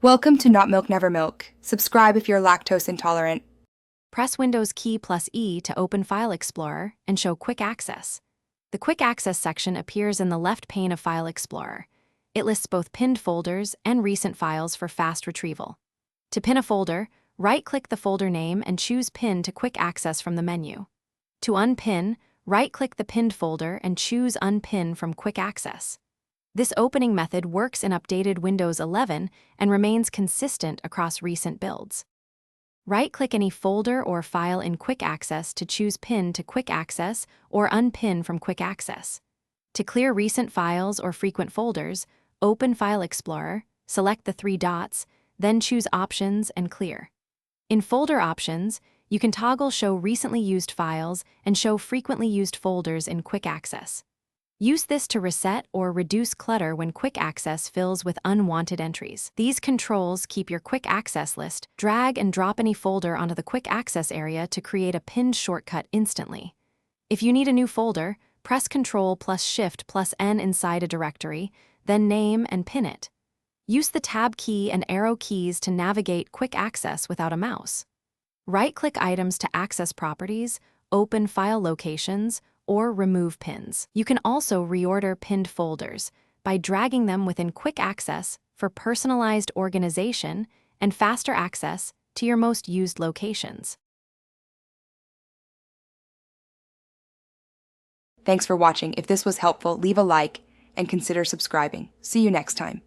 Welcome to Not Milk Never Milk. Subscribe if you're lactose intolerant. Press Windows key plus E to open File Explorer and show Quick Access. The Quick Access section appears in the left pane of File Explorer. It lists both pinned folders and recent files for fast retrieval. To pin a folder, right-click the folder name and choose Pin to quick access from the menu. To unpin, right-click the pinned folder and choose Unpin from Quick Access. This opening method works in updated Windows 11 and remains consistent across recent builds. Right-click any folder or file in Quick Access to choose Pin to Quick Access or Unpin from Quick Access. To clear recent files or frequent folders, open File Explorer, select the three dots, then choose Options and Clear. In Folder Options, you can toggle Show Recently Used Files and Show Frequently Used Folders in Quick Access. Use this to reset or reduce clutter when Quick Access fills with unwanted entries. These controls keep your Quick Access list. Drag and drop any folder onto the Quick Access area to create a pinned shortcut instantly. If you need a new folder, press Ctrl plus Shift plus N inside a directory, then name and pin it. Use the Tab key and arrow keys to navigate Quick Access without a mouse. Right-click items to access properties, open file locations, or remove pins. You can also reorder pinned folders by dragging them within Quick Access for personalized organization and faster access to your most used locations. Thanks for watching. If this was helpful, leave a like and consider subscribing. See you next time.